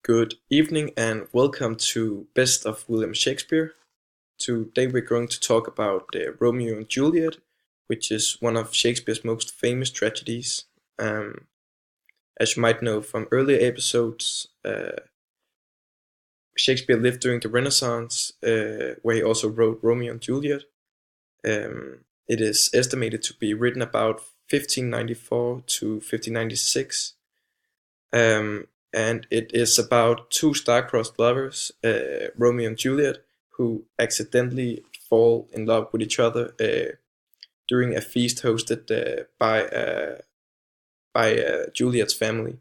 Good evening and welcome to Best of William Shakespeare. Today we're going to talk about Romeo and Juliet, which is one of Shakespeare's most famous tragedies. Um, as you might know from earlier episodes, Shakespeare lived during the Renaissance, where he also wrote Romeo and Juliet. It is estimated to be written about 1594 to 1596. And it is about two star-crossed lovers, Romeo and Juliet, who accidentally fall in love with each other during a feast hosted by Juliet's family.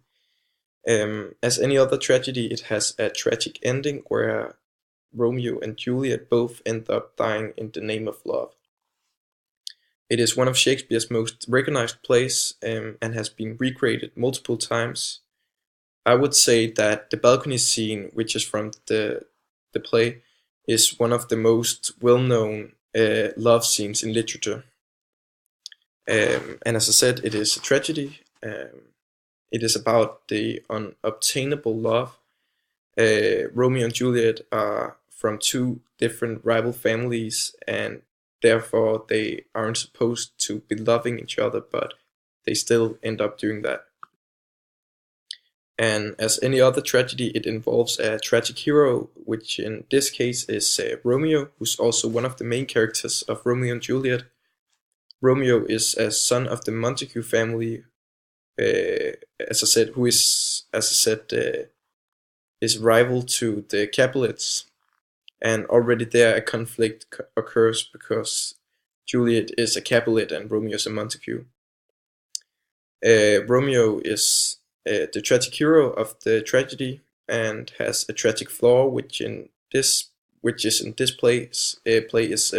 As any other tragedy, it has a tragic ending where Romeo and Juliet both end up dying in the name of love. It is one of Shakespeare's most recognized plays and has been recreated multiple times. I would say that the balcony scene, which is from the play, is one of the most well-known love scenes in literature. And as I said, it is a tragedy. It is about the unobtainable love. Romeo and Juliet are from two different rival families, and therefore they aren't supposed to be loving each other, but they still end up doing that. And as any other tragedy, it involves a tragic hero, which in this case is Romeo, who's also one of the main characters of Romeo and Juliet. Romeo is a son of the Montague family, as I said, who is, as I said, is rival to the Capulets. And already there a conflict occurs because Juliet is a Capulet and Romeo is a Montague. Romeo is the tragic hero of the tragedy and has a tragic flaw, which is in this play is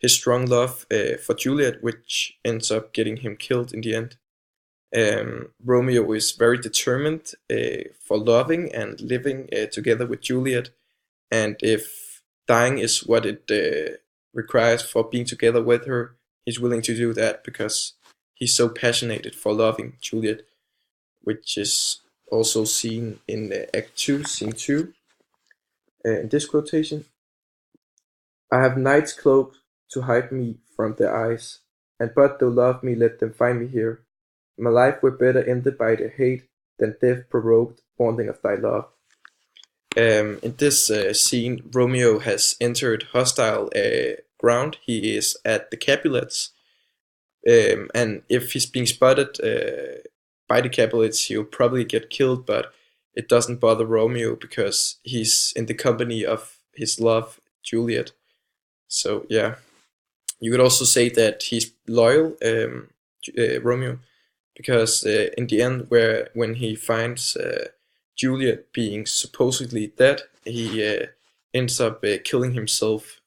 his strong love for Juliet, which ends up getting him killed in the end. Romeo is very determined for loving and living together with Juliet, and if dying is what it requires for being together with her, he's willing to do that because he's so passionate for loving Juliet, which is also seen in Act 2, Scene 2. In this quotation, I have night's cloak to hide me from their eyes, and but thou love me, let them find me here. My life were better ended by the hate than death provoked wanting of thy love. In this scene, Romeo has entered hostile ground. He is at the Capulets, and if he's being spotted by the Capulets, he'll probably get killed, but it doesn't bother Romeo because he's in the company of his love, Juliet. So, yeah. You could also say that he's loyal, Romeo, because in the end, when he finds Juliet being supposedly dead, he ends up killing himself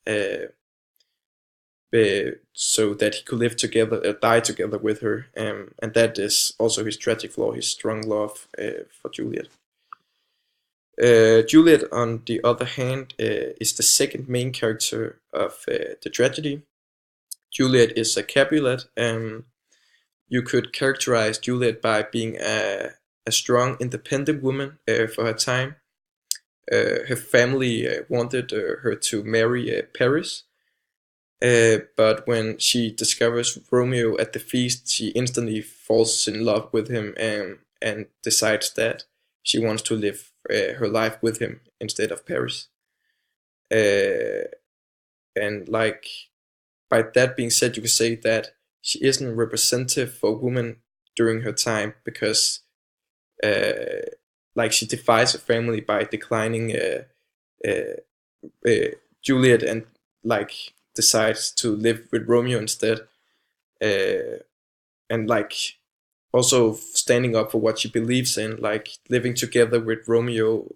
so that he could live together, die together with her, and that is also his tragic flaw, his strong love for Juliet. Juliet, on the other hand, is the second main character of the tragedy. Juliet is a Capulet. You could characterize Juliet by being a strong, independent woman for her time. Her family wanted her to marry Paris, but when she discovers Romeo at the feast, she instantly falls in love with him and decides that she wants to live her life with him instead of Paris. Uh, and like by that being said, you could say that she isn't representative for women during her time because like she defies her family by declining uh, Juliet and like decides to live with Romeo instead, uh, and like also standing up for what she believes in, like living together with Romeo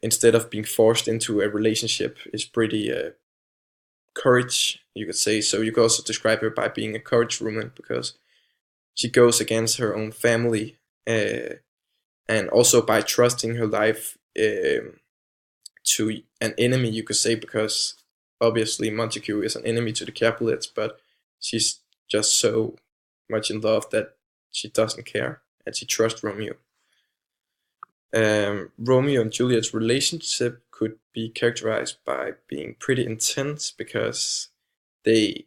instead of being forced into a relationship is pretty courage, you could say. So you could also describe her by being a courage woman because she goes against her own family and also by trusting her life to an enemy, you could say, because obviously Montague is an enemy to the Capulets, but she's just so much in love that she doesn't care and she trusts Romeo. Romeo and Juliet's relationship could be characterized by being pretty intense because they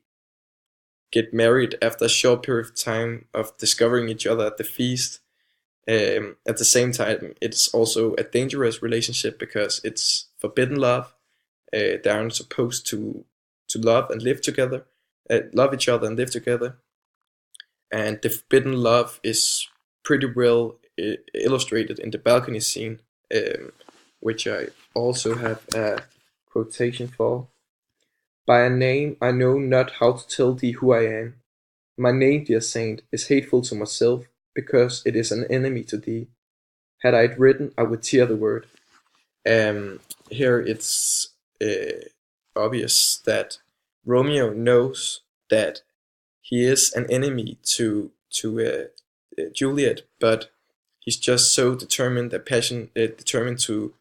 get married after a short period of time of discovering each other at the feast. At the same time, it's also a dangerous relationship because it's forbidden love. They aren't supposed to love and live together, love each other and live together. And the forbidden love is pretty well illustrated in the balcony scene, um, which I also have a quotation for. By a name I know not how to tell thee who I am. My name, dear saint, is hateful to myself, because it is an enemy to thee. Had I it written, I would tear the word. Here it's obvious that Romeo knows that he is an enemy to Juliet, but he's just so determined, determined to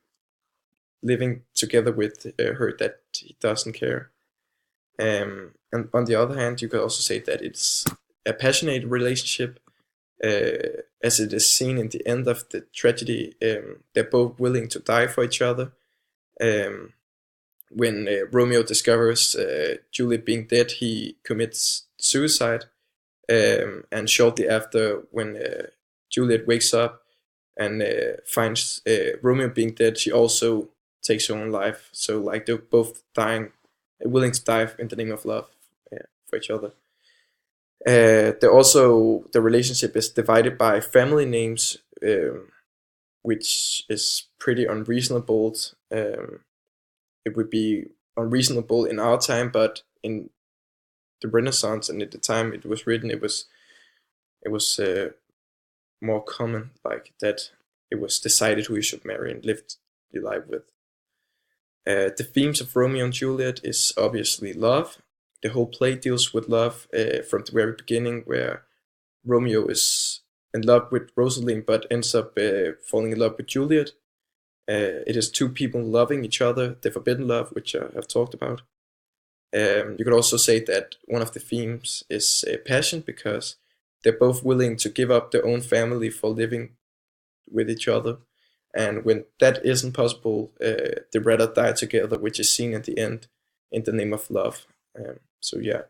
living together with her that he doesn't care. And on the other hand, you could also say that it's a passionate relationship, as it is seen in the end of the tragedy. They're both willing to die for each other. Um, when Romeo discovers Juliet being dead, he commits suicide. And shortly after, when Juliet wakes up and finds Romeo being dead, she also takes her own life. So like they're both dying, willing to die in the name of love for each other. They also the relationship is divided by family names, which is pretty unreasonable. It would be unreasonable in our time, but in the Renaissance and at the time it was written, it was more common, like that it was decided who you should marry and live your life with. The themes of Romeo and Juliet is obviously love. The whole play deals with love from the very beginning, where Romeo is in love with Rosaline but ends up falling in love with Juliet. It is two people loving each other, the forbidden love, which I have talked about. You could also say that one of the themes is passion, because they're both willing to give up their own family for living with each other. And when that isn't possible, they rather die together, which is seen at the end in the name of love. So yeah,